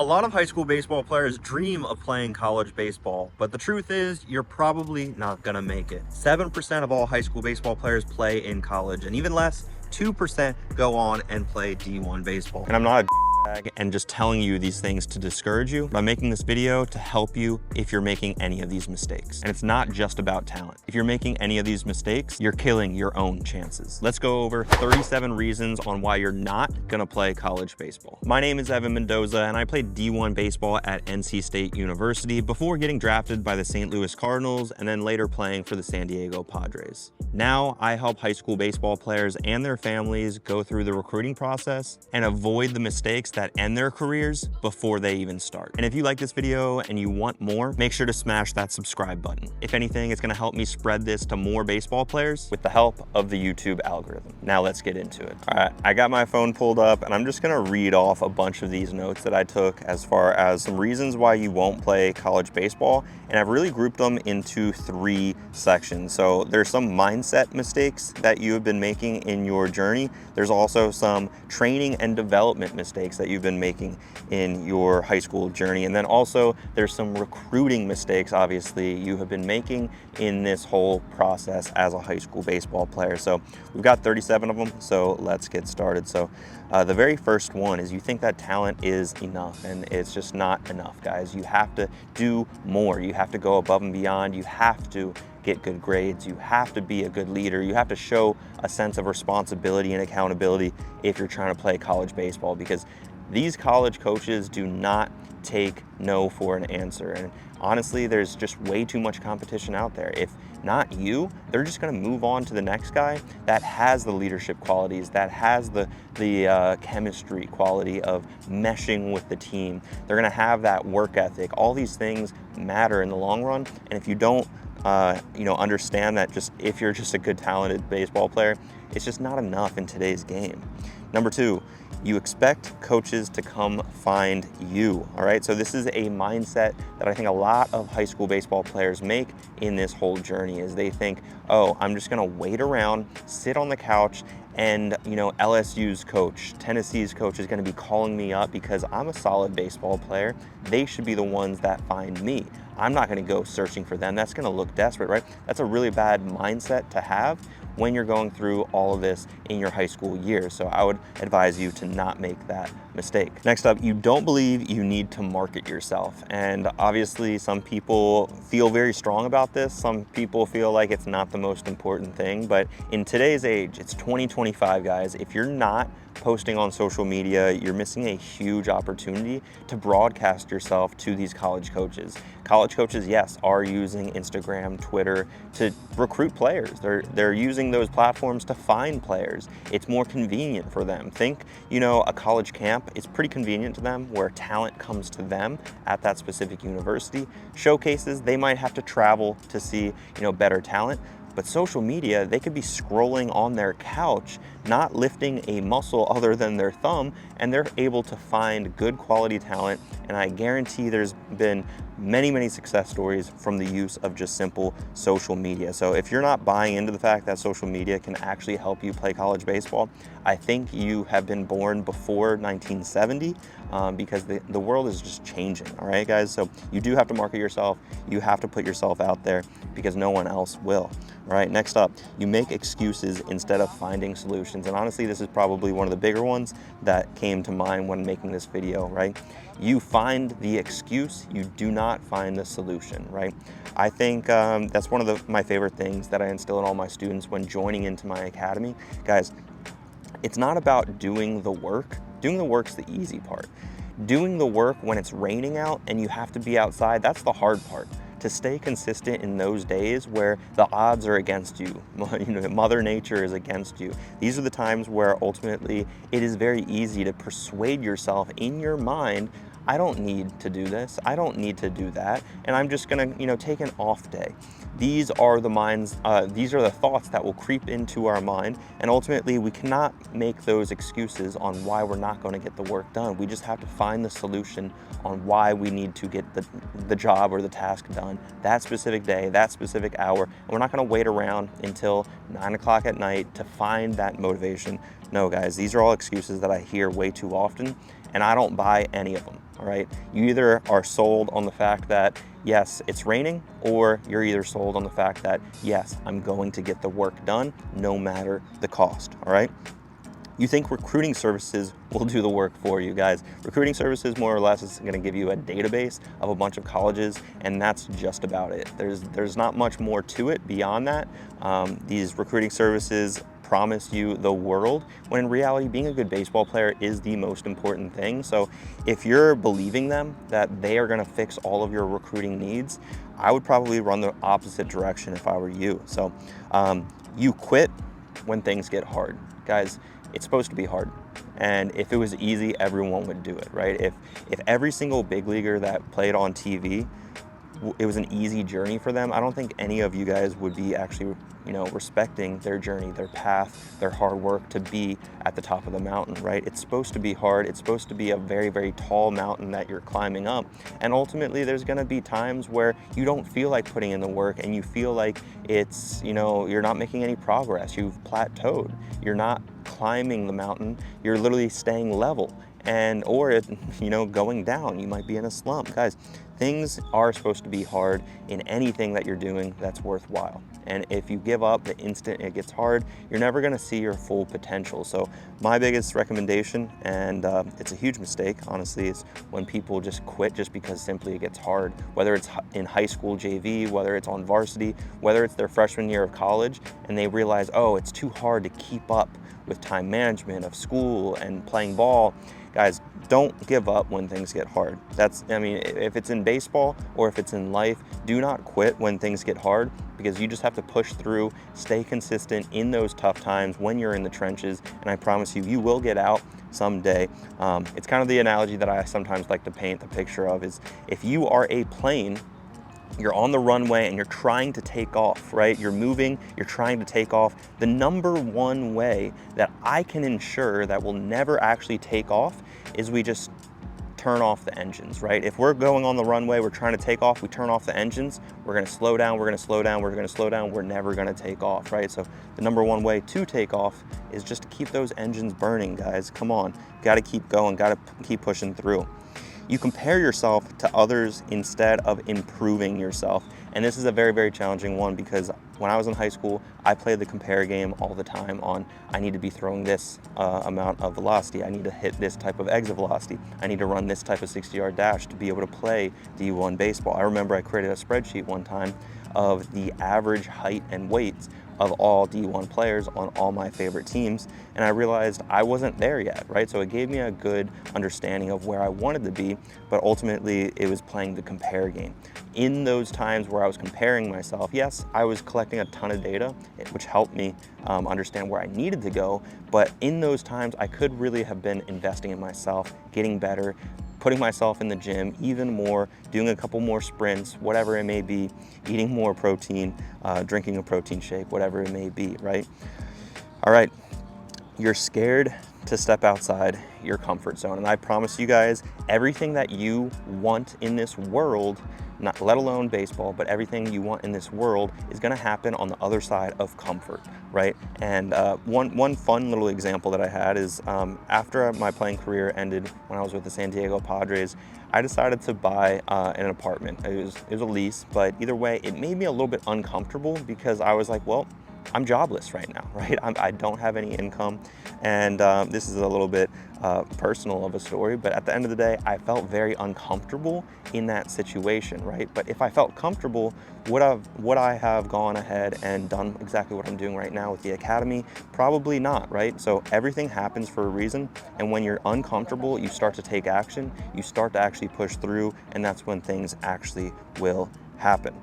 A lot of high school baseball players dream of playing college baseball, but the truth is you're probably not gonna make it. 7% of all high school baseball players play in college, and even less, 2% go on and play D1 baseball. And I'm not a and just telling you these things to discourage you. I'm making this video to help you if you're making any of these mistakes. And it's not just about talent. If you're making any of these mistakes, you're killing your own chances. Let's go over 37 reasons on why you're not gonna play college baseball. My name is Evan Mendoza, and I played D1 baseball at NC State University before getting drafted by the St. Louis Cardinals and then later playing for the San Diego Padres. Now I help high school baseball players and their families go through the recruiting process and avoid the mistakes that end their careers before they even start. And if you like this video and you want more, make sure to smash that subscribe button. If anything, it's gonna help me spread this to more baseball players with the help of the YouTube algorithm. Now let's get into it. All right, I got my phone pulled up and I'm just gonna read off a bunch of these notes that I took as far as some reasons why you won't play college baseball. And I've really grouped them into 3 sections. So there's some mindset mistakes that you have been making in your journey. There's also some training and development mistakes that you've been making in your high school journey. And then also there's some recruiting mistakes, obviously, you have been making in this whole process as a high school baseball player. So we've got 37 of them, so let's get started. So the very first one is you think that talent is enough, and it's just not enough, guys. You have to do more. You have to go above and beyond. You have to get good grades. You have to be a good leader. You have to show a sense of responsibility and accountability if you're trying to play college baseball, because these college coaches do not take no for an answer. And honestly, there's just way too much competition out there. If not you, they're just gonna move on to the next guy that has the leadership qualities, that has the chemistry quality of meshing with the team. They're gonna have that work ethic. All these things matter in the long run. And if you don't understand that, just if you're just a good talented baseball player, it's just not enough in today's game. Number 2, you expect coaches to come find you, all right? So this is a mindset that I think a lot of high school baseball players make in this whole journey, is they think, oh, I'm just gonna wait around, sit on the couch, and LSU's coach, Tennessee's coach is gonna be calling me up because I'm a solid baseball player. They should be the ones that find me. I'm not gonna go searching for them. That's gonna look desperate, right? That's a really bad mindset to have when you're going through all of this in your high school years. So I would advise you to not make that mistake. Next up, you don't believe you need to market yourself. And obviously some people feel very strong about this. Some people feel like it's not the most important thing, but in today's age, it's 2025, guys. If you're not posting on social media, you're missing a huge opportunity to broadcast yourself to these college coaches. College coaches, yes, are using Instagram, Twitter to recruit players. They're using those platforms to find players. It's more convenient for them. Think, a college camp is pretty convenient to them, where talent comes to them at that specific university. Showcases, they might have to travel to see, better talent. But social media, they could be scrolling on their couch, not lifting a muscle other than their thumb, and they're able to find good quality talent. And I guarantee there's been many, many success stories from the use of just simple social media. So if you're not buying into the fact that social media can actually help you play college baseball, I think you have been born before 1970, because the world is just changing, all right, guys? So you do have to market yourself. You have to put yourself out there because no one else will. All right, next up, you make excuses instead of finding solutions. And honestly, this is probably one of the bigger ones that came to mind when making this video, right? You find the excuse, you do not find the solution, right? I think that's one of my favorite things that I instill in all my students when joining into my academy. Guys, it's not about doing the work. Doing the work's the easy part. Doing the work when it's raining out and you have to be outside, that's the hard part. To stay consistent in those days where the odds are against you, Mother Nature is against you. These are the times where ultimately it is very easy to persuade yourself in your mind, I don't need to do this, I don't need to do that, and I'm just gonna, take an off day. These are the thoughts that will creep into our mind, and ultimately we cannot make those excuses on why we're not going to get the work done. We just have to find the solution on why we need to get the job or the task done that specific day, that specific hour, and we're not going to wait around until 9 o'clock at night to find that motivation. No, guys, these are all excuses that I hear way too often, and I don't buy any of them, all right? You either are sold on the fact that, yes, it's raining, or you're either sold on the fact that, yes, I'm going to get the work done no matter the cost, all right? You think recruiting services will do the work for you, guys. Recruiting services, more or less, is gonna give you a database of a bunch of colleges, and that's just about it. There's not much more to it beyond that. These recruiting services promise you the world, when in reality, being a good baseball player is the most important thing. So if you're believing them that they are gonna fix all of your recruiting needs, I would probably run the opposite direction if I were you. So you quit when things get hard. Guys, it's supposed to be hard. And if it was easy, everyone would do it, right? If every single big leaguer that played on TV, it was an easy journey for them, I don't think any of you guys would be actually, respecting their journey, their path, their hard work to be at the top of the mountain, right? It's supposed to be hard. It's supposed to be a very, very tall mountain that you're climbing up. And ultimately, there's gonna be times where you don't feel like putting in the work and you feel like it's, you're not making any progress. You've plateaued. You're not climbing the mountain. You're literally staying level. Or going down. You might be in a slump. Guys, things are supposed to be hard in anything that you're doing that's worthwhile. And if you give up the instant it gets hard, you're never gonna see your full potential. So my biggest recommendation, and it's a huge mistake, honestly, is when people just quit just because simply it gets hard, whether it's in high school JV, whether it's on varsity, whether it's their freshman year of college, and they realize, oh, it's too hard to keep up with time management of school and playing ball. Guys, don't give up when things get hard. If it's in baseball or if it's in life, do not quit when things get hard, because you just have to push through, stay consistent in those tough times when you're in the trenches, and I promise you, you will get out someday. It's kind of the analogy that I sometimes like to paint the picture of is, if you are a plane, you're on the runway and you're trying to take off, right? You're moving, you're trying to take off. The number one way that I can ensure that we'll never actually take off is we just turn off the engines, right? If we're going on the runway, we're trying to take off, we turn off the engines, we're gonna slow down, we're gonna slow down, we're gonna slow down, we're never gonna take off, right? So the number one way to take off is just to keep those engines burning, guys. Come on, gotta keep going, gotta keep pushing through. You compare yourself to others instead of improving yourself. And this is a very, very challenging one, because when I was in high school, I played the compare game all the time on, I need to be throwing this amount of velocity. I need to hit this type of exit velocity. I need to run this type of 60-yard dash to be able to play D1 baseball. I remember I created a spreadsheet one time of the average height and weights of all D1 players on all my favorite teams, and I realized I wasn't there yet, right? So it gave me a good understanding of where I wanted to be, but ultimately it was playing the compare game. In those times where I was comparing myself, yes, I was collecting a ton of data, which helped me understand where I needed to go, but in those times I could really have been investing in myself, getting better, putting myself in the gym even more, doing a couple more sprints, whatever it may be, eating more protein, drinking a protein shake, whatever it may be, right? All right, you're scared to step outside your comfort zone. And I promise you guys, everything that you want in this world, not let alone baseball, but everything you want in this world is gonna happen on the other side of comfort, right? And one fun little example that I had is after my playing career ended when I was with the San Diego Padres, I decided to buy an apartment. It was a lease, but either way, it made me a little bit uncomfortable, because I was like, well, I'm jobless right now, right? I don't have any income, and this is a little bit personal of a story, but at the end of the day, I felt very uncomfortable in that situation, right? But if I felt comfortable, would I have gone ahead and done exactly what I'm doing right now with the academy? Probably not, right? So everything happens for a reason, and when you're uncomfortable, you start to take action, you start to actually push through, and that's when things actually will happen.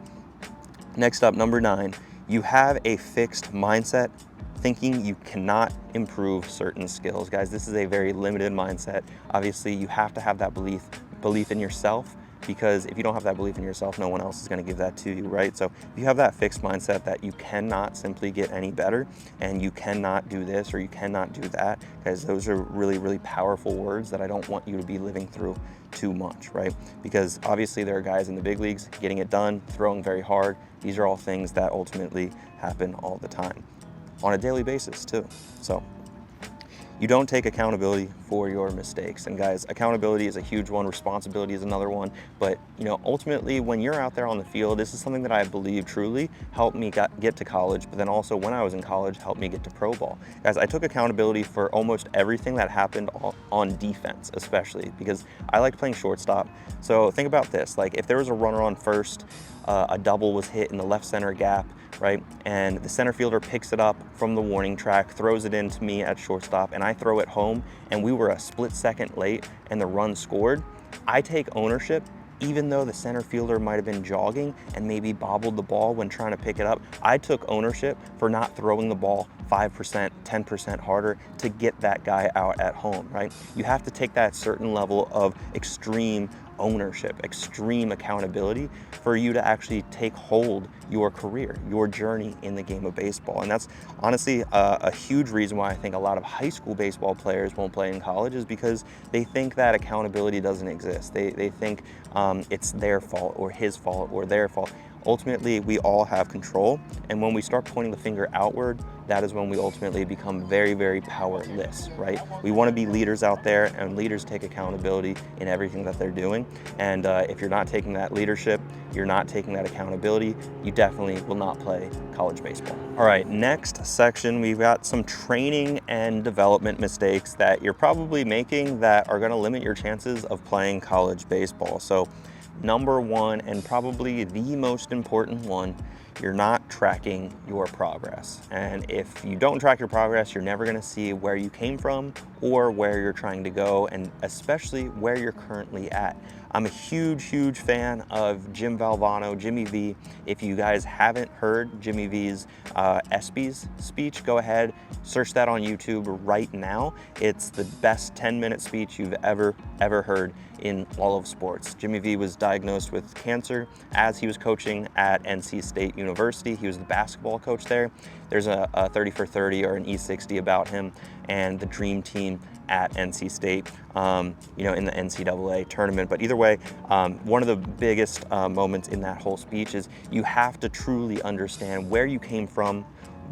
Next up, number 9, you have a fixed mindset, thinking you cannot improve certain skills. Guys, this is a very limited mindset. Obviously, you have to have that belief in yourself, because if you don't have that belief in yourself, no one else is going to give that to you, right? So if you have that fixed mindset that you cannot simply get any better, and you cannot do this or you cannot do that, guys, those are really, really powerful words that I don't want you to be living through too much, right? Because obviously there are guys in the big leagues getting it done, throwing very hard. These are all things that ultimately happen all the time, on a daily basis too. So You don't take accountability for your mistakes. And guys, accountability is a huge one, responsibility is another one. But ultimately, when you're out there on the field, this is something that I believe truly helped me get to college, but then also when I was in college, helped me get to pro ball. Guys, I took accountability for almost everything that happened on defense, especially because I liked playing shortstop. So think about this, like if there was a runner on first, a double was hit in the left center gap, right? And the center fielder picks it up from the warning track, throws it into me at shortstop, and I throw it home, and we were a split second late and the run scored. I take ownership, even though the center fielder might have been jogging and maybe bobbled the ball when trying to pick it up. I took ownership for not throwing the ball 5%, 10% harder to get that guy out at home, right? You have to take that certain level of extreme ownership, extreme accountability for you to actually take hold your career, your journey in the game of baseball. And that's honestly a huge reason why I think a lot of high school baseball players won't play in college, is because they think that accountability doesn't exist. They think it's their fault or his fault or their fault. Ultimately, we all have control, and when we start pointing the finger outward, that is when we ultimately become very, very powerless, right? We want to be leaders out there, and leaders take accountability in everything that they're doing. And if you're not taking that leadership, you're not taking that accountability, you definitely will not play college baseball. All right, next section, we've got some training and development mistakes that you're probably making that are going to limit your chances of playing college baseball. So number one, and probably the most important one, you're not tracking your progress. And if you don't track your progress, you're never gonna see where you came from or where you're trying to go, and especially where you're currently at. I'm a huge fan of Jim Valvano, Jimmy V. If you guys haven't heard Jimmy V's ESPYs speech, go ahead, search that on YouTube right now. It's the best 10-minute speech you've ever heard in all of sports. Jimmy V was diagnosed with cancer as he was coaching at NC State University. He was the basketball coach there. There's a 30 for 30 or an E60 about him and the dream team at NC State, in the NCAA tournament. But either way, one of the biggest moments in that whole speech is you have to truly understand where you came from,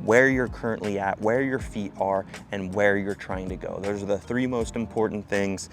where you're currently at, where your feet are, and where you're trying to go. Those are the three most important things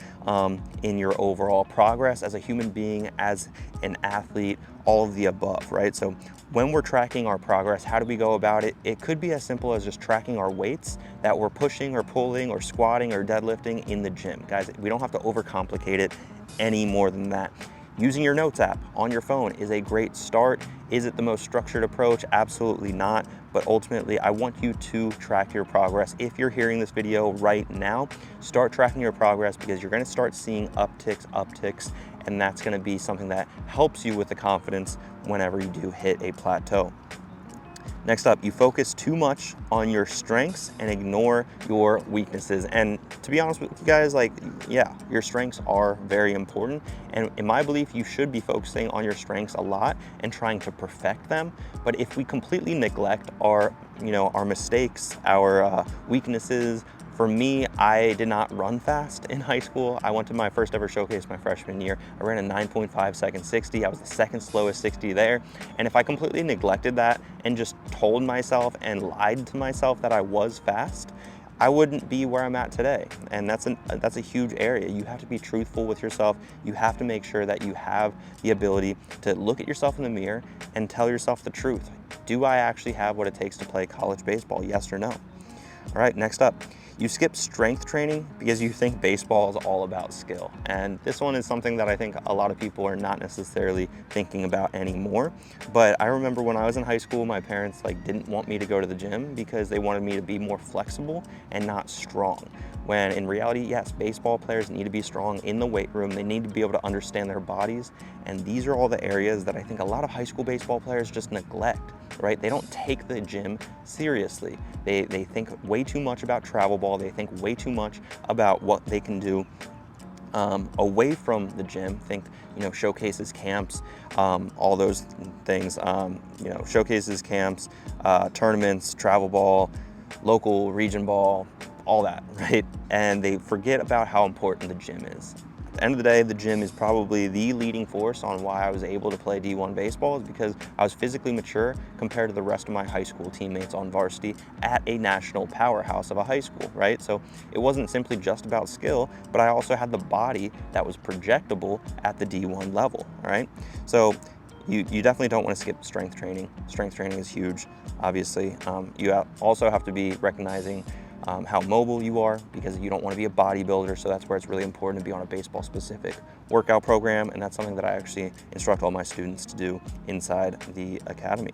in your overall progress as a human being, as an athlete, all of the above, right? So when we're tracking our progress, how do we go about it? It could be as simple as just tracking our weights that we're pushing or pulling or squatting or deadlifting in the gym. Guys, we don't have to overcomplicate it any more than that. Using your notes app on your phone is a great start. Is it the most structured approach? Absolutely not. But ultimately, I want you to track your progress. If you're hearing this video right now, start tracking your progress, because you're gonna start seeing upticks, and that's gonna be something that helps you with the confidence whenever you do hit a plateau. Next up, you focus too much on your strengths and ignore your weaknesses. And to be honest with you guys, yeah, your strengths are very important. And in my belief, you should be focusing on your strengths a lot and trying to perfect them. But if we completely neglect our mistakes, our weaknesses, for me, I did not run fast in high school. I went to my first ever showcase my freshman year. I ran a 9.5 second 60. I was the second slowest 60 there. And if I completely neglected that and just told myself and lied to myself that I was fast, I wouldn't be where I'm at today. And that's a huge area. You have to be truthful with yourself. You have to make sure that you have the ability to look at yourself in the mirror and tell yourself the truth. Do I actually have what it takes to play college baseball? Yes or no? All right, next up. You skip strength training because you think baseball is all about skill. And this one is something that I think a lot of people are not necessarily thinking about anymore. But I remember when I was in high school, my parents didn't want me to go to the gym because they wanted me to be more flexible and not strong. When in reality, yes, baseball players need to be strong in the weight room. They need to be able to understand their bodies. And these are all the areas that I think a lot of high school baseball players just neglect, right? They don't take the gym seriously. They think way too much about travel ball. They think way too much about what they can do away from the gym. Think, showcases, camps, all those things, showcases, camps, tournaments, travel ball, local region ball, all that, right? And they forget about how important the gym is. At the end of the day, the gym is probably the leading force on why I was able to play D1 baseball, is because I was physically mature compared to the rest of my high school teammates on varsity at a national powerhouse of a high school, right? So it wasn't simply just about skill, but I also had the body that was projectable at the D1 level, all right? So you definitely don't want to skip strength training. Strength training is huge, obviously. You also have to be recognizing how mobile you are, because you don't want to be a bodybuilder, so that's where it's really important to be on a baseball specific workout program, and that's something that I actually instruct all my students to do inside the academy.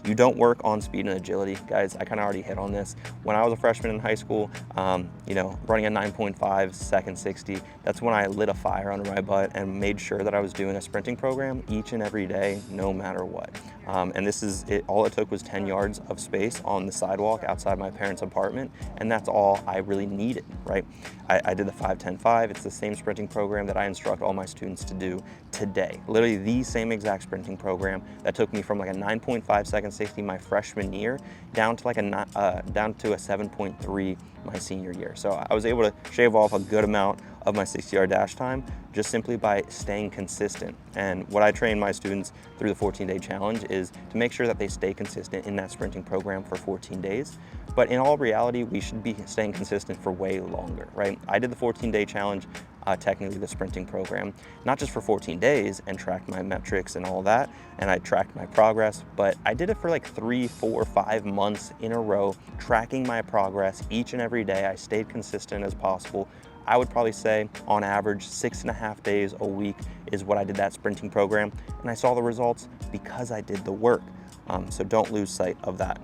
You don't work on speed and agility. Guys, I kind of already hit on this. When I was a freshman in high school, running a 9.5 second 60, that's when I lit a fire under my butt and made sure that I was doing a sprinting program each and every day, no matter what. And this is it. All it took was 10 yards of space on the sidewalk outside my parents' apartment, and that's all I really needed, right? I did the 5-10-5. It's the same sprinting program that I instruct all my students to do today. Literally the same exact sprinting program that took me from like a 9.5 second 60 my freshman year down to like down to a 7.3 my senior year. So I was able to shave off a good amount of my 60-yard dash time just simply by staying consistent. And what I train my students through the 14-day challenge is to make sure that they stay consistent in that sprinting program for 14 days. But in all reality, we should be staying consistent for way longer, right? I did the 14-day challenge, technically the sprinting program, not just for 14 days and tracked my metrics and all that, and I tracked my progress, but I did it for like 3, 4, 5 months in a row, tracking my progress each and every day. I stayed consistent as possible. I would probably say on average 6.5 days a week is what I did that sprinting program, and I saw the results because I did the work. So don't lose sight of that.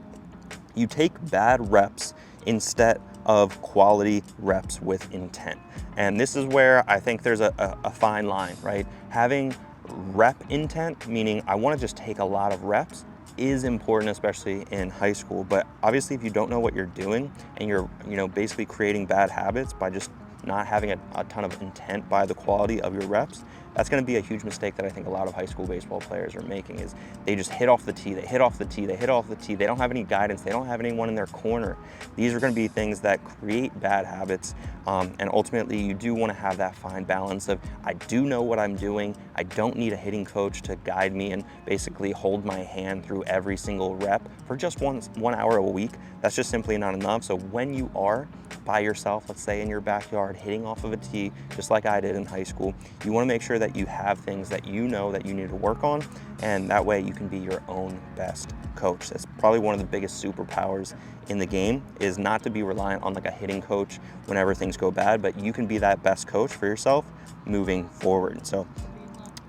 You take bad reps instead of quality reps with intent. And this is where I think there's a fine line, right? Having rep intent, meaning I want to just take a lot of reps, is important, especially in high school. But obviously if you don't know what you're doing and you're basically creating bad habits by just not having a ton of intent by the quality of your reps, that's going to be a huge mistake that I think a lot of high school baseball players are making, is they just hit off the tee, they hit off the tee, they hit off the tee, they don't have any guidance, they don't have anyone in their corner. These are going to be things that create bad habits, and ultimately you do want to have that fine balance of, I do know what I'm doing, I don't need a hitting coach to guide me and basically hold my hand through every single rep for just 1 hour a week. That's just simply not enough. So when you are by yourself, let's say in your backyard, hitting off of a tee, just like I did in high school, you want to make sure that you have things that you know that you need to work on, and that way you can be your own best coach. That's probably one of the biggest superpowers in the game, is not to be reliant on like a hitting coach whenever things go bad, but you can be that best coach for yourself moving forward. So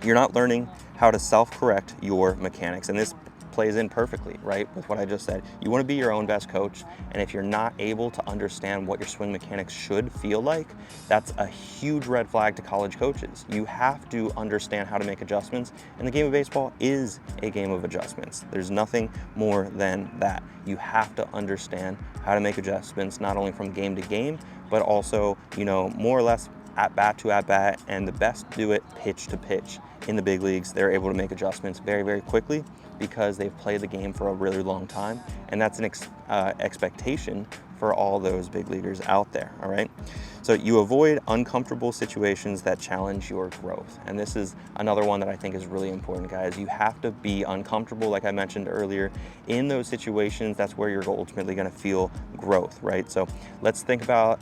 you're not learning how to self-correct your mechanics, and this plays in perfectly, right, with what I just said. You want to be your own best coach, and if you're not able to understand what your swing mechanics should feel like, that's a huge red flag to college coaches. You have to understand how to make adjustments, and the game of baseball is a game of adjustments. There's nothing more than that. You have to understand how to make adjustments, not only from game to game, but also, more or less at bat to at bat, and the best do it pitch to pitch. In the big leagues, they're able to make adjustments very, very quickly because they've played the game for a really long time, and that's an expectation for all those big leaguers out there, all right? So you avoid uncomfortable situations that challenge your growth. And this is another one that I think is really important, guys. You have to be uncomfortable, like I mentioned earlier. In those situations, that's where you're ultimately gonna feel growth, right? So let's think about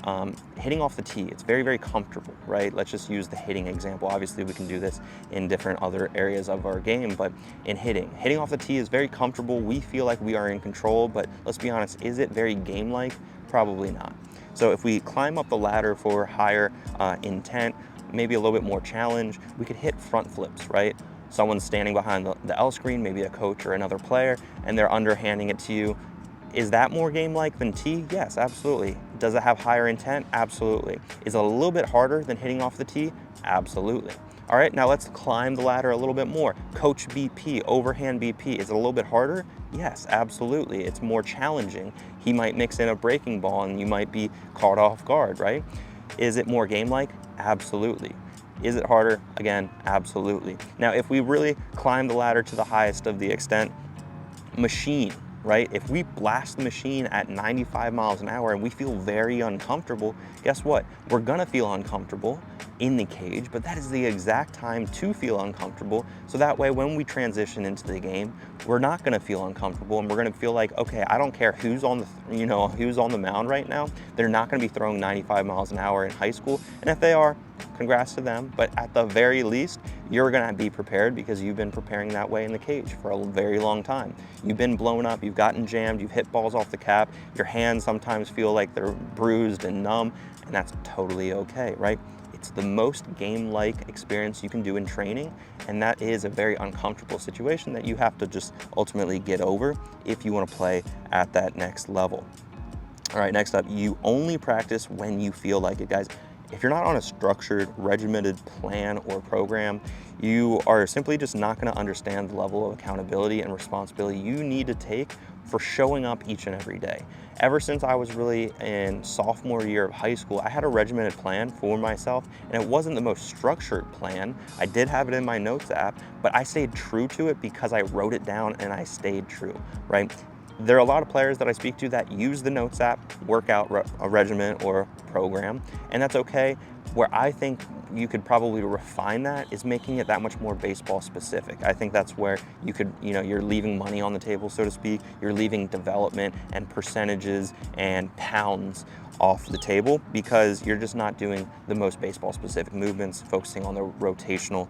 hitting off the tee. It's very, very comfortable, right? Let's just use the hitting example. Obviously, we can do this in different other areas of our game, but in hitting off the tee is very comfortable. We feel like we are in control, but let's be honest, is it very game-like? Probably not. So if we climb up the ladder for higher intent, maybe a little bit more challenge, we could hit front flips, right? Someone's standing behind the L screen, maybe a coach or another player, and they're underhanding it to you. Is that more game-like than tee? Yes, absolutely. Does it have higher intent? Absolutely. Is it a little bit harder than hitting off the tee? Absolutely. All right, now let's climb the ladder a little bit more. Coach BP, overhand BP, is it a little bit harder? Yes, absolutely. It's more challenging. He might mix in a breaking ball and you might be caught off guard, right? Is it more game-like? Absolutely. Is it harder? Again, absolutely. Now, if we really climb the ladder to the highest of the extent, machine, right? If we blast the machine at 95 miles an hour and we feel very uncomfortable, guess what? We're gonna feel uncomfortable in the cage, but that is the exact time to feel uncomfortable. So that way, when we transition into the game, we're not gonna feel uncomfortable and we're gonna feel like, okay, I don't care who's on who's on the mound right now. They're not gonna be throwing 95 miles an hour in high school. And if they are, congrats to them. But at the very least, you're gonna be prepared because you've been preparing that way in the cage for a very long time. You've been blown up, you've gotten jammed, you've hit balls off the cap, your hands sometimes feel like they're bruised and numb, and that's totally okay, right? It's the most game-like experience you can do in training, and that is a very uncomfortable situation that you have to just ultimately get over if you want to play at that next level. All right, next up, you only practice when you feel like it, guys. If you're not on a structured, regimented plan or program, you are simply just not going to understand the level of accountability and responsibility you need to take for showing up each and every day. Ever since I was really in sophomore year of high school, I had a regimented plan for myself, and it wasn't the most structured plan. I did have it in my notes app, but I stayed true to it because I wrote it down and I stayed true, right? There are a lot of players that I speak to that use the Notes app, workout a regimen or program, and that's okay. Where I think you could probably refine that is making it that much more baseball specific. I think that's where you could, you're leaving money on the table, so to speak. You're leaving development and percentages and pounds off the table because you're just not doing the most baseball specific movements, focusing on the rotational,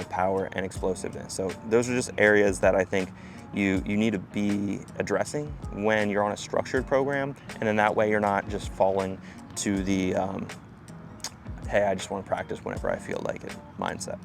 power and explosiveness. So those are just areas that I think you need to be addressing when you're on a structured program, and then that way you're not just falling to the hey, I just want to practice whenever I feel like it mindset.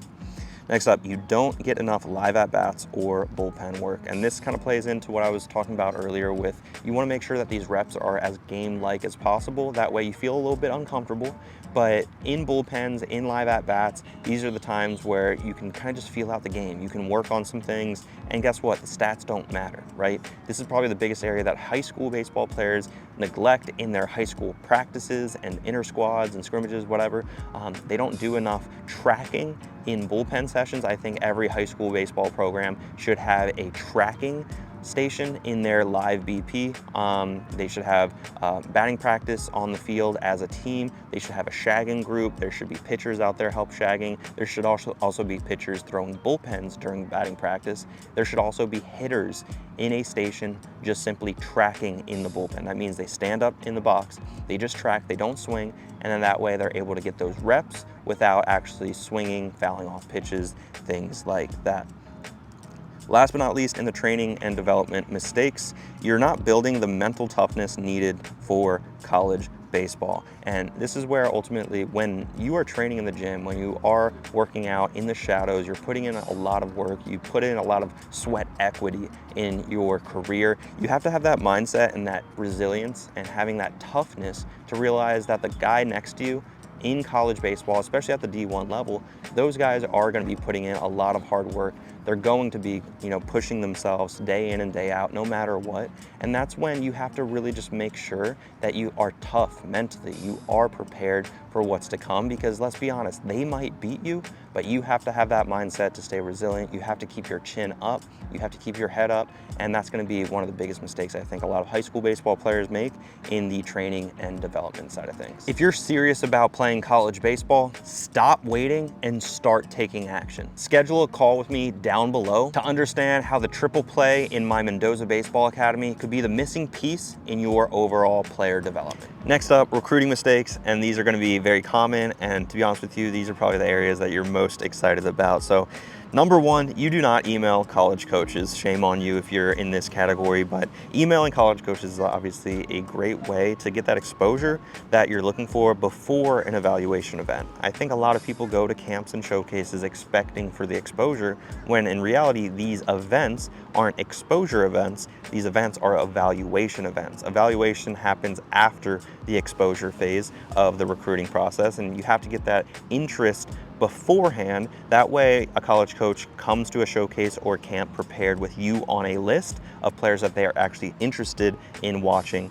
Next up, you don't get enough live at-bats or bullpen work. And this kind of plays into what I was talking about earlier with, you want to make sure that these reps are as game-like as possible. That way you feel a little bit uncomfortable, but in bullpens, in live at-bats, these are the times where you can kind of just feel out the game. You can work on some things, and guess what? The stats don't matter, right? This is probably the biggest area that high school baseball players neglect in their high school practices and inter squads and scrimmages, whatever. They don't do enough tracking in bullpen sessions. I think every high school baseball program should have a tracking station in their live BP. They should have batting practice on the field as a team. They should have a shagging group. There should be pitchers out there help shagging. There should also be pitchers throwing bullpens during batting practice. There should also be hitters in a station just simply tracking in the bullpen. That means they stand up in the box, they just track, they don't swing, and then that way they're able to get those reps without actually swinging, fouling off pitches, things like that. Last but not least, in the training and development mistakes, you're not building the mental toughness needed for college baseball. And this is where ultimately, when you are training in the gym, when you are working out in the shadows, you're putting in a lot of work, you put in a lot of sweat equity in your career. You have to have that mindset and that resilience and having that toughness to realize that the guy next to you in college baseball, especially at the D1 level, those guys are going to be putting in a lot of hard work. They're going to be, pushing themselves day in and day out, no matter what. And that's when you have to really just make sure that you are tough mentally. You are prepared for what's to come, because let's be honest, they might beat you, but you have to have that mindset to stay resilient. You have to keep your chin up. You have to keep your head up. And that's going to be one of the biggest mistakes I think a lot of high school baseball players make in the training and development side of things. If you're serious about playing college baseball, stop waiting and start taking action. Schedule a call with me down below to understand how the triple play in my Mendoza Baseball Academy could be the missing piece in your overall player development. Next up, recruiting mistakes, and these are going to be very common, and to be honest with you, these are probably the areas that you're most excited about. So number one, you do not email college coaches. Shame on you if you're in this category, but emailing college coaches is obviously a great way to get that exposure that you're looking for before an evaluation event. I think a lot of people go to camps and showcases expecting for the exposure, when in reality, these events aren't exposure events. These events are evaluation events. Evaluation happens after the exposure phase of the recruiting process, and you have to get that interest beforehand. That way a college coach comes to a showcase or camp prepared with you on a list of players that they are actually interested in watching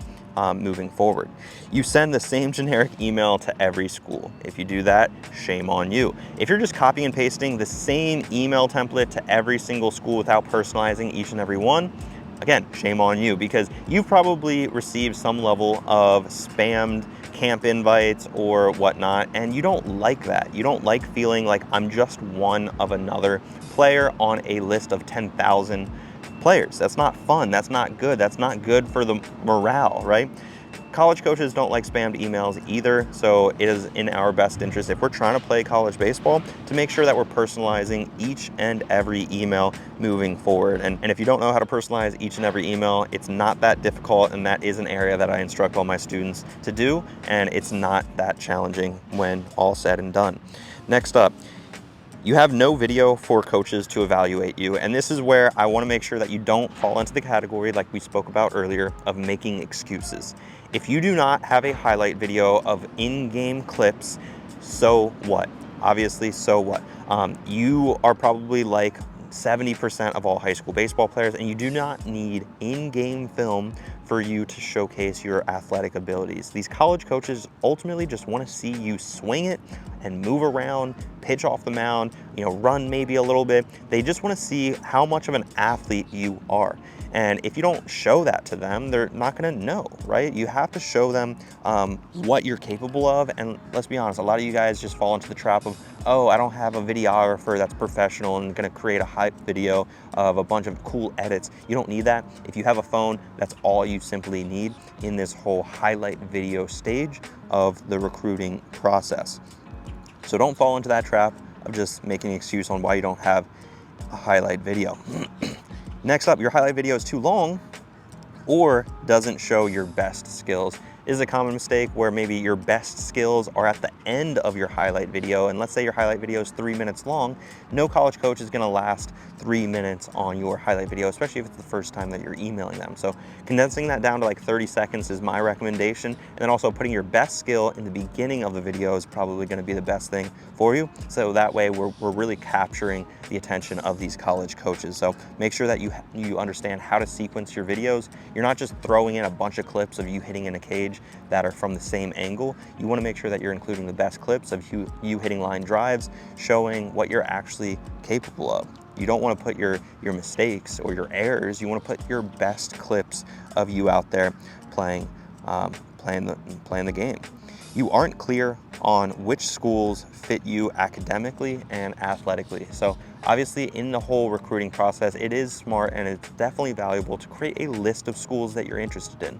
moving forward. You send the same generic email to every school. If you do that, shame on you. If you're just copying and pasting the same email template to every single school without personalizing each and every one, again, shame on you, because you've probably received some level of spammed camp invites or whatnot, and you don't like that. You don't like feeling like I'm just one of another player on a list of 10,000 players. That's not fun. That's not good. That's not good for the morale, right? College coaches don't like spammed emails either, so it is in our best interest, if we're trying to play college baseball, to make sure that we're personalizing each and every email moving forward. And if you don't know how to personalize each and every email, it's not that difficult, and that is an area that I instruct all my students to do, and it's not that challenging when all said and done. Next up, you have no video for coaches to evaluate you, and this is where I want to make sure that you don't fall into the category, like we spoke about earlier, of making excuses. If you do not have a highlight video of in-game clips, so what? Obviously, so what? You are probably like 70% of all high school baseball players, and you do not need in-game film for you to showcase your athletic abilities. These college coaches ultimately just want to see you swing it and move around, pitch off the mound, run maybe a little bit. They just want to see how much of an athlete you are. And if you don't show that to them, they're not going to know, right? You have to show them what you're capable of. And let's be honest, a lot of you guys just fall into the trap of, oh, I don't have a videographer that's professional and going to create a hype video of a bunch of cool edits. You don't need that. If you have a phone, that's all you simply need in this whole highlight video stage of the recruiting process. So don't fall into that trap of just making an excuse on why you don't have a highlight video. Next up, your highlight video is too long or doesn't show your best skills. Is a common mistake where maybe your best skills are at the end of your highlight video, and let's say your highlight video is 3 minutes long. No college coach is gonna last 3 minutes on your highlight video, especially if it's the first time that you're emailing them. So condensing that down to like 30 seconds is my recommendation, and then also putting your best skill in the beginning of the video is probably gonna be the best thing for you. So that way we're really capturing the attention of these college coaches. So make sure that you understand how to sequence your videos. You're not just throwing in a bunch of clips of you hitting in a cage that are from the same angle. You want to make sure that you're including the best clips of you hitting line drives, showing what you're actually capable of. You don't want to put your mistakes or your errors. You want to put your best clips of you out there playing the game. You aren't clear on which schools fit you academically and athletically. So obviously in the whole recruiting process, it is smart and it's definitely valuable to create a list of schools that you're interested in.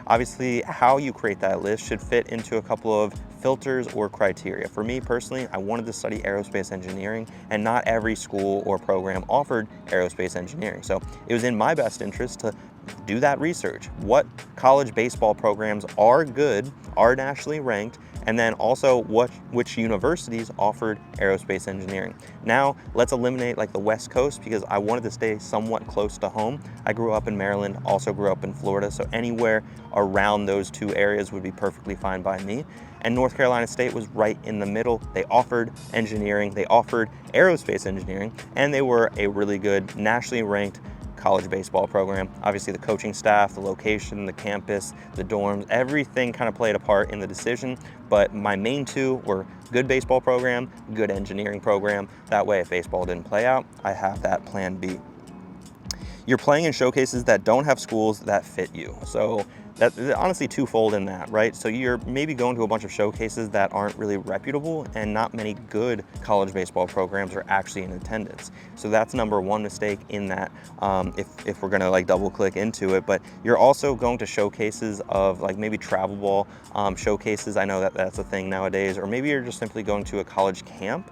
Obviously, how you create that list should fit into a couple of filters or criteria. For me personally, I wanted to study aerospace engineering, and not every school or program offered aerospace engineering. So it was in my best interest to do that research. What college baseball programs are good, are nationally ranked, and then also which universities offered aerospace engineering. Now let's eliminate like the West Coast, because I wanted to stay somewhat close to home. I grew up in Maryland, also grew up in Florida, so anywhere around those two areas would be perfectly fine by me. And North Carolina State was right in the middle. They offered engineering, they offered aerospace engineering, and they were a really good nationally ranked college baseball program. Obviously the coaching staff, the location, the campus, the dorms, everything kind of played a part in the decision, but my main two were good baseball program, good engineering program. That way if baseball didn't play out, I have that plan B. You're playing in showcases that don't have schools that fit you. So that's honestly twofold in that, right? So you're maybe going to a bunch of showcases that aren't really reputable, and not many good college baseball programs are actually in attendance. So that's number one mistake in that, if we're gonna like double click into it. But you're also going to showcases of like maybe travel ball showcases. I know that that's a thing nowadays, or maybe you're just simply going to a college camp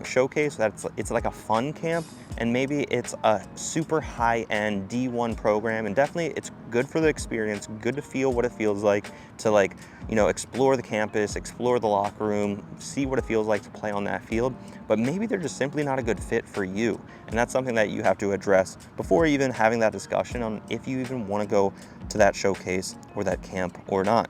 showcase. It's like a fun camp, and maybe it's a super high-end D1 program, and definitely it's good for the experience, good to feel what it feels like to explore the campus, explore the locker room, see what it feels like to play on that field. But maybe they're just simply not a good fit for you, and that's something that you have to address before even having that discussion on if you even want to go to that showcase or that camp or not.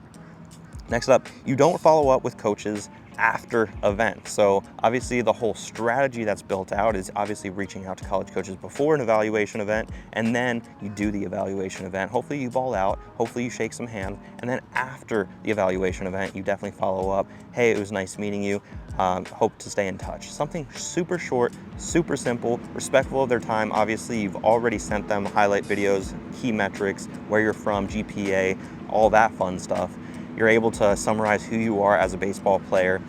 Next up, you don't follow up with coaches after event. So obviously the whole strategy that's built out is obviously reaching out to college coaches before an evaluation event, and then you do the evaluation event. Hopefully you ball out, hopefully you shake some hands, and then after the evaluation event, you definitely follow up. Hey, it was nice meeting you. Hope to stay in touch. Something super short, super simple, respectful of their time. Obviously, you've already sent them highlight videos, key metrics, where you're from, GPA, all that fun stuff. You're able to summarize who you are as a baseball player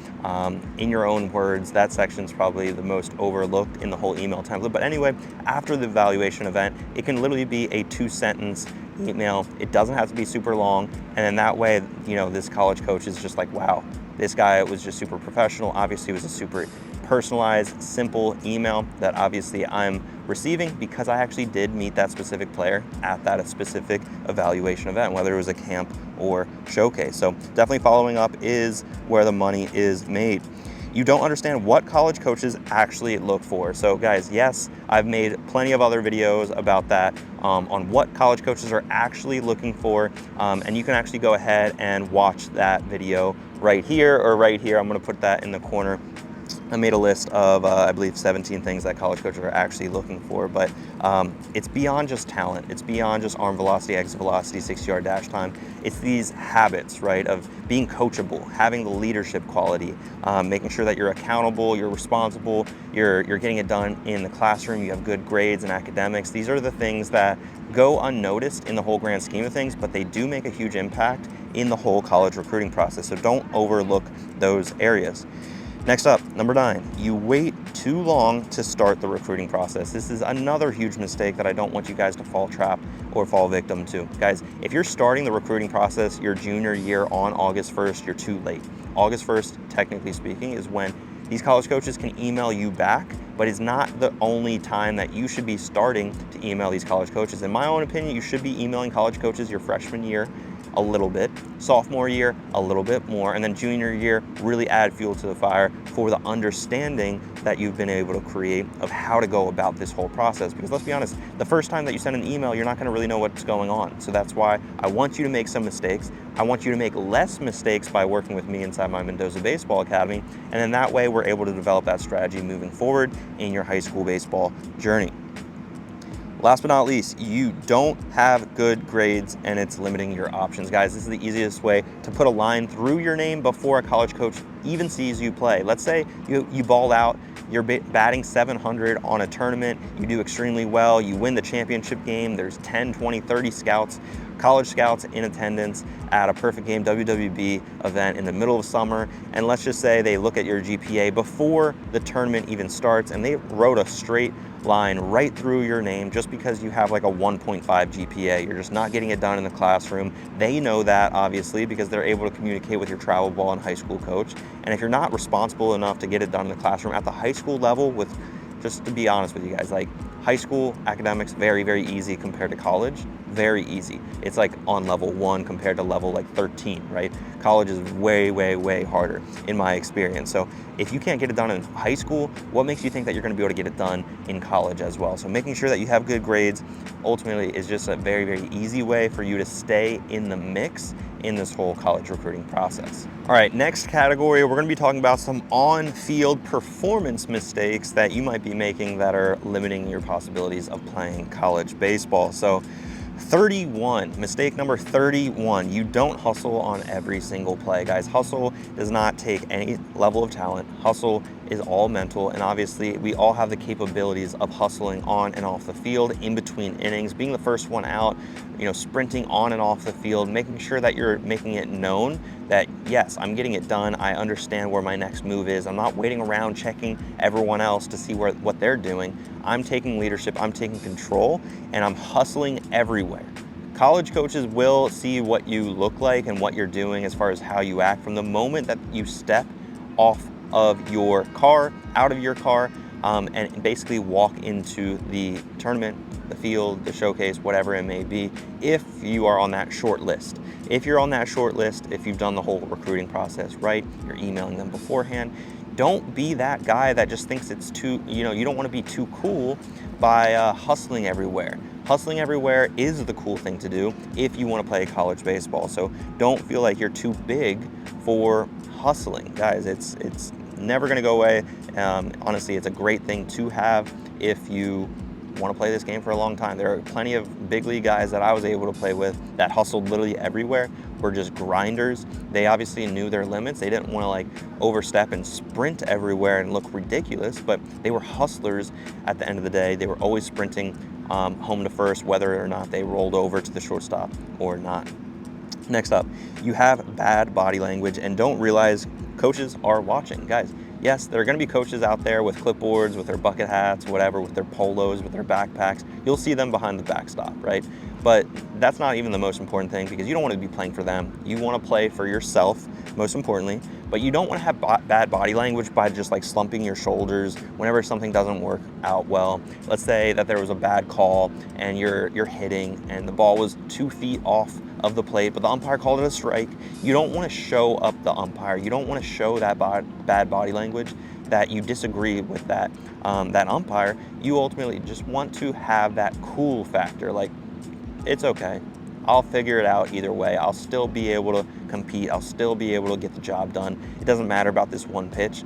in your own words. That section's probably the most overlooked in the whole email template. But anyway, after the evaluation event, it can literally be a 2-sentence email. It doesn't have to be super long. And then that way, you know, this college coach is just like, wow, this guy was just super professional. Obviously, it was a super personalized, simple email that obviously I'm receiving because I actually did meet that specific player at that specific evaluation event, whether it was a camp or showcase. So definitely following up is where the money is made. You don't understand what college coaches actually look for. So guys, yes, I've made plenty of other videos about that on what college coaches are actually looking for. And you can actually go ahead and watch that video right here or right here. I'm gonna put that in the corner. I made a list of, I believe, 17 things that college coaches are actually looking for, but it's beyond just talent. It's beyond just arm velocity, exit velocity, 60-yard dash time. It's these habits, right, of being coachable, having the leadership quality, making sure that you're accountable, you're responsible, you're getting it done in the classroom, you have good grades and academics. These are the things that go unnoticed in the whole grand scheme of things, but they do make a huge impact in the whole college recruiting process. So don't overlook those areas. Next up, number 9, you wait too long to start the recruiting process. This is another huge mistake that I don't want you guys to fall trap or fall victim to. Guys, if you're starting the recruiting process your junior year on August 1st, you're too late. August 1st, technically speaking, is when these college coaches can email you back, but it's not the only time that you should be starting to email these college coaches. In my own opinion, you should be emailing college coaches your freshman year a little bit, sophomore year a little bit more, and then junior year really add fuel to the fire for the understanding that you've been able to create of how to go about this whole process. Because let's be honest, the first time that you send an email, you're not going to really know what's going on. So that's why I want you to make some mistakes. I want you to make less mistakes by working with me inside my Mendoza Baseball Academy, and then that way we're able to develop that strategy moving forward in your high school baseball journey. Last but not least, you don't have good grades and it's limiting your options. Guys, this is the easiest way to put a line through your name before a college coach even sees you play. Let's say you ball out, you're batting 700 on a tournament, you do extremely well, you win the championship game, there's 10, 20, 30 scouts, college scouts in attendance at a perfect game WWB event in the middle of summer, and let's just say they look at your GPA before the tournament even starts and they wrote a straight line right through your name just because you have like a 1.5 GPA. You're just not getting it done in the classroom. They know that, obviously, because they're able to communicate with your travel ball and high school coach. And if you're not responsible enough to get it done in the classroom at the high school level, with, just to be honest with you guys, like high school academics, very, very easy compared to college. Very easy. It's like on level 1 compared to level like 13, right? College is way, way, way harder in my experience. So if you can't get it done in high school, what makes you think that you're going to be able to get it done in college as well? So making sure that you have good grades ultimately is just a very, very easy way for you to stay in the mix in this whole college recruiting process. All right, next category, we're going to be talking about some on-field performance mistakes that you might be making that are limiting your possibilities of playing college baseball. So 31, mistake number 31, you don't hustle on every single play. Guys, hustle does not take any level of talent. Hustle is all mental, and obviously we all have the capabilities of hustling on and off the field, in between innings, being the first one out, you know, sprinting on and off the field, making sure that you're making it known that, yes, I'm getting it done. I understand where my next move is. I'm not waiting around checking everyone else to see what they're doing. I'm taking leadership, I'm taking control, and I'm hustling everywhere. College coaches will see what you look like and what you're doing as far as how you act from the moment that you step off of your car, out of your car, and basically walk into the tournament, the field, the showcase, whatever it may be, if you are on that short list. If you're on that short list, if you've done the whole recruiting process right, you're emailing them beforehand, don't be that guy that just thinks it's too, you don't want to be too cool by hustling everywhere. Hustling everywhere is the cool thing to do if you want to play college baseball. So don't feel like you're too big for hustling. Guys, it's never going to go away. Honestly, it's a great thing to have if you want to play this game for a long time. There are plenty of big league guys that I was able to play with that hustled literally everywhere, were just grinders. They obviously knew their limits. They didn't want to like overstep and sprint everywhere and look ridiculous, but they were hustlers at the end of the day. They were always sprinting home to first, whether or not they rolled over to the shortstop or not. Next up, you have bad body language and don't realize coaches are watching. Guys, yes, there are going to be coaches out there with clipboards, with their bucket hats, whatever, with their polos, with their backpacks. You'll see them behind the backstop, right? But that's not even the most important thing, because you don't want to be playing for them. You want to play for yourself, most importantly, but you don't want to have bad body language by just like slumping your shoulders whenever something doesn't work out well. Let's say that there was a bad call and you're hitting and the ball was 2 feet off of the plate, but the umpire called it a strike. You don't want to show up the umpire. You don't want to show that bad body language that you disagree with that umpire. You ultimately just want to have that cool factor, like, it's okay, I'll figure it out either way. I'll still be able to compete. I'll still be able to get the job done. It doesn't matter about this one pitch.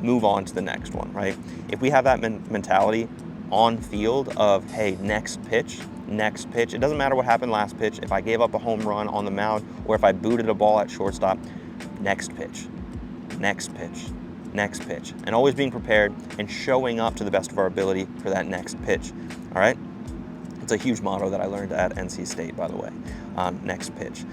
Move on to the next one, right? If we have that mentality on field of, hey, next pitch, it doesn't matter what happened last pitch. If I gave up a home run on the mound or if I booted a ball at shortstop, next pitch, and always being prepared and showing up to the best of our ability for that next pitch, all right? It's a huge motto that I learned at NC State, by the way. Next pitch.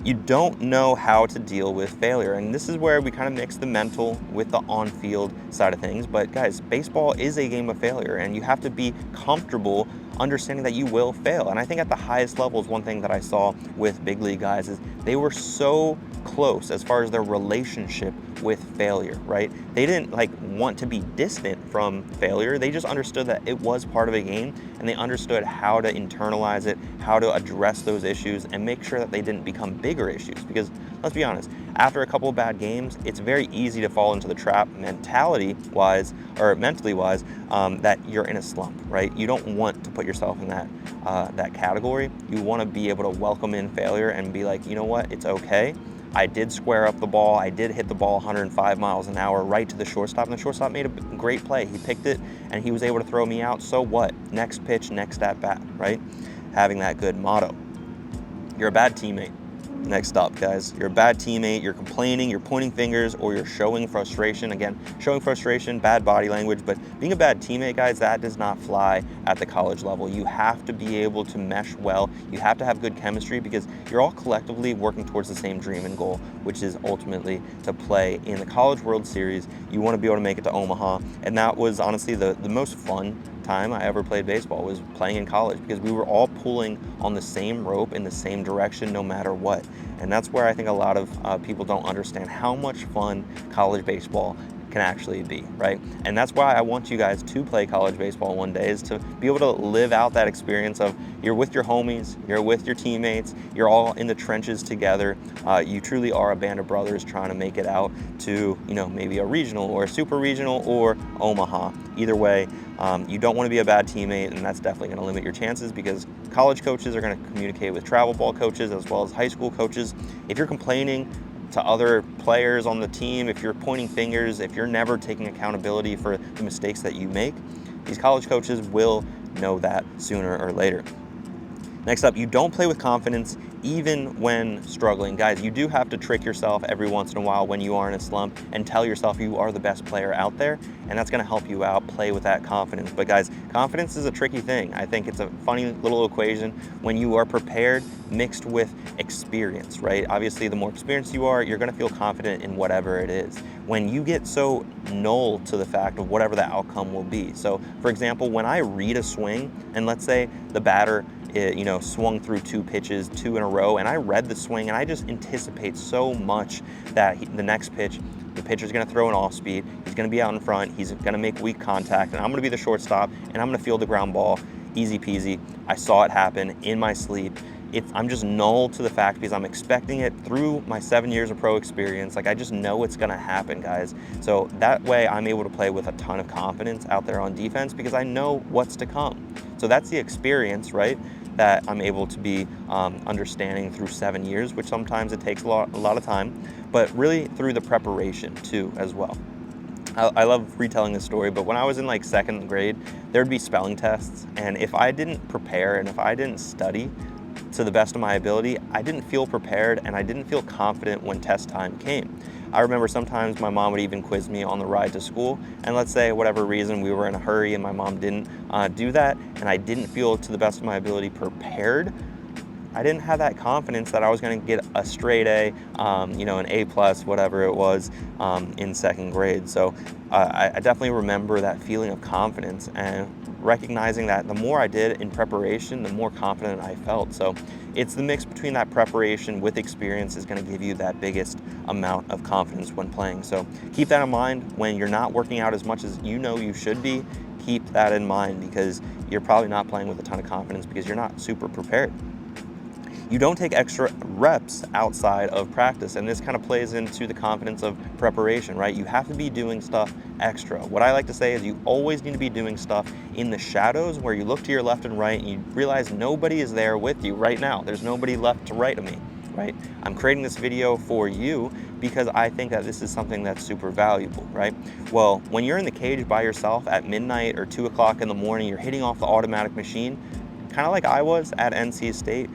You don't know how to deal with failure, and this is where we kind of mix the mental with the on-field side of things. But guys, baseball is a game of failure, and you have to be comfortable understanding that you will fail. And I think at the highest levels, one thing that I saw with big league guys is they were so close as far as their relationship with failure, right? They didn't like want to be distant from failure. They just understood that it was part of a game, and they understood how to internalize it, how to address those issues, and make sure that they didn't become bigger issues. Because let's be honest, after a couple of bad games, it's very easy to fall into the trap mentally wise, that you're in a slump, right? You don't want to put yourself in that category. You want to be able to welcome in failure and be like, you know what, it's okay. I did square up the ball. I did hit the ball 105 miles an hour right to the shortstop, and the shortstop made a great play. He picked it, and he was able to throw me out. So what? Next pitch, next at bat, right? Having that good motto. You're a bad teammate. Next up, guys, you're a bad teammate, you're complaining, you're pointing fingers, or you're showing frustration. Again, showing frustration, bad body language, but being a bad teammate, guys, that does not fly at the college level. You have to be able to mesh well. You have to have good chemistry, because you're all collectively working towards the same dream and goal, which is ultimately to play in the College World Series. You want to be able to make it to Omaha, and that was honestly the most fun time I ever played baseball, was playing in college, because we were all pulling on the same rope in the same direction no matter what. And that's where I think a lot of people don't understand how much fun college baseball can actually be, right? And that's why I want you guys to play college baseball one day, is to be able to live out that experience of you're with your homies, you're with your teammates, you're all in the trenches together. You truly are a band of brothers trying to make it out to, maybe a regional or a super regional or Omaha. Either way, you don't want to be a bad teammate, and that's definitely going to limit your chances, because college coaches are going to communicate with travel ball coaches as well as high school coaches. If you're complaining to other players on the team, if you're pointing fingers, if you're never taking accountability for the mistakes that you make, these college coaches will know that sooner or later. Next up, you don't play with confidence even when struggling. Guys, you do have to trick yourself every once in a while when you are in a slump and tell yourself you are the best player out there, and that's going to help you out, play with that confidence. But guys, confidence is a tricky thing. I think it's a funny little equation when you are prepared mixed with experience, right? Obviously, the more experienced you are, you're going to feel confident in whatever it is. When you get so null to the fact of whatever the outcome will be. So, for example, when I read a swing, and let's say the batter swung through 2 pitches, 2 in a row, and I read the swing, and I just anticipate so much that the next pitch, the pitcher's going to throw an off speed, he's going to be out in front, he's going to make weak contact, and I'm going to be the shortstop, and I'm going to field the ground ball, easy peasy. I saw it happen in my sleep. I'm just null to the fact, because I'm expecting it through my 7 years of pro experience. Like, I just know it's going to happen, guys. So that way I'm able to play with a ton of confidence out there on defense, because I know what's to come. So that's the experience, right? that I'm able to be understanding through 7 years, which sometimes it takes a lot of time, but really through the preparation too as well. I love retelling this story, but when I was in like 2nd grade, there'd be spelling tests, and if I didn't prepare and if I didn't study to the best of my ability, I didn't feel prepared and I didn't feel confident when test time came. I remember sometimes my mom would even quiz me on the ride to school, and let's say whatever reason we were in a hurry and my mom didn't do that, and I didn't feel to the best of my ability prepared, I didn't have that confidence that I was going to get a straight A, you know, an A plus, whatever it was, in 2nd grade. So I definitely remember that feeling of confidence and recognizing that the more I did in preparation, the more confident I felt. So it's the mix between that preparation with experience is going to give you that biggest amount of confidence when playing. So keep that in mind when you're not working out as much as you know you should be. Keep that in mind because you're probably not playing with a ton of confidence because you're not super prepared. You don't take extra reps outside of practice, and this kind of plays into the confidence of preparation, right? You have to be doing stuff extra. What I like to say is you always need to be doing stuff in the shadows where you look to your left and right and you realize nobody is there with you right now. There's nobody left to right of me, right? I'm creating this video for you because I think that this is something that's super valuable, right? Well, when you're in the cage by yourself at midnight or 2 o'clock in the morning, you're hitting off the automatic machine, kind of like I was at NC State,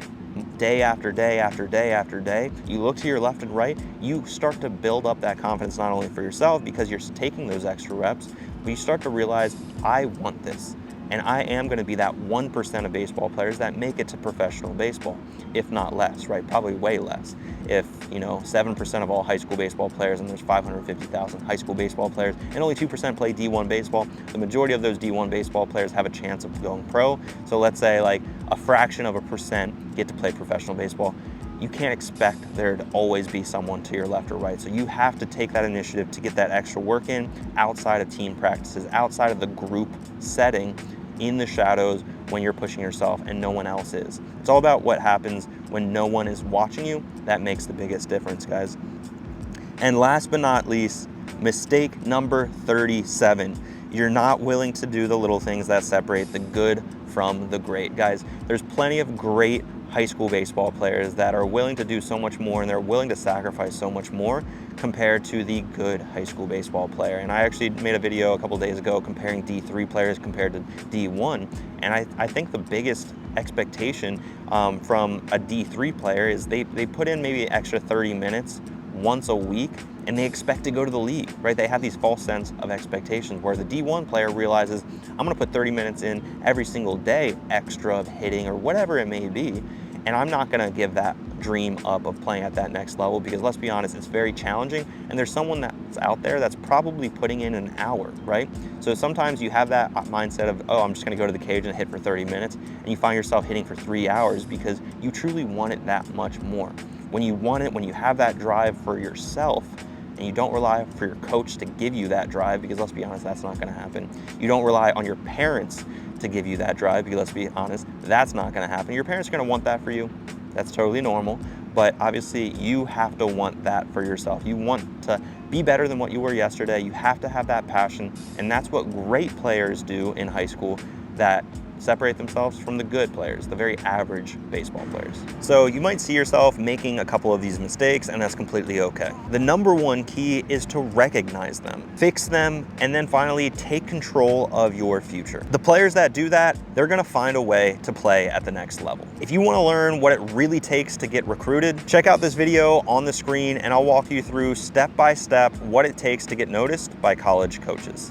day after day after day after day, you look to your left and right, you start to build up that confidence not only for yourself because you're taking those extra reps, but you start to realize, I want this. And I am going to be that 1% of baseball players that make it to professional baseball, if not less, right? Probably way less. If, you know, 7% of all high school baseball players, and there's 550,000 high school baseball players, and only 2% play D1 baseball, the majority of those D1 baseball players have a chance of going pro. So let's say like a fraction of a percent get to play professional baseball. You can't expect there to always be someone to your left or right. So you have to take that initiative to get that extra work in outside of team practices, outside of the group setting, in the shadows when you're pushing yourself and no one else is. It's all about what happens when no one is watching you. That makes the biggest difference, guys. And last but not least, mistake number 37. You're not willing to do the little things that separate the good from the great. Guys, there's plenty of great high school baseball players that are willing to do so much more and they're willing to sacrifice so much more compared to the good high school baseball player. And I actually made a video a couple days ago comparing D3 players compared to D1. And I think the biggest expectation from a D3 player is they put in maybe extra 30 minutes once a week and they expect to go to the league, right? They have these false sense of expectations where the D1 player realizes, I'm gonna put 30 minutes in every single day, extra of hitting or whatever it may be, and I'm not gonna give that dream up of playing at that next level because let's be honest, it's very challenging and there's someone that's out there that's probably putting in an hour, right? So sometimes you have that mindset of, oh, I'm just gonna go to the cage and hit for 30 minutes and you find yourself hitting for 3 hours because you truly want it that much more. When you want it, when you have that drive for yourself, and you don't rely for your coach to give you that drive, because let's be honest, that's not gonna happen. You don't rely on your parents to give you that drive, because let's be honest, that's not gonna happen. Your parents are gonna want that for you. That's totally normal, but obviously you have to want that for yourself. You want to be better than what you were yesterday. You have to have that passion, and that's what great players do in high school that separate themselves from the good players, the very average baseball players. So you might see yourself making a couple of these mistakes, and that's completely okay. The number one key is to recognize them, fix them, and then finally take control of your future. The players that do that, they're gonna find a way to play at the next level. If you wanna learn what it really takes to get recruited, check out this video on the screen and I'll walk you through step by step what it takes to get noticed by college coaches.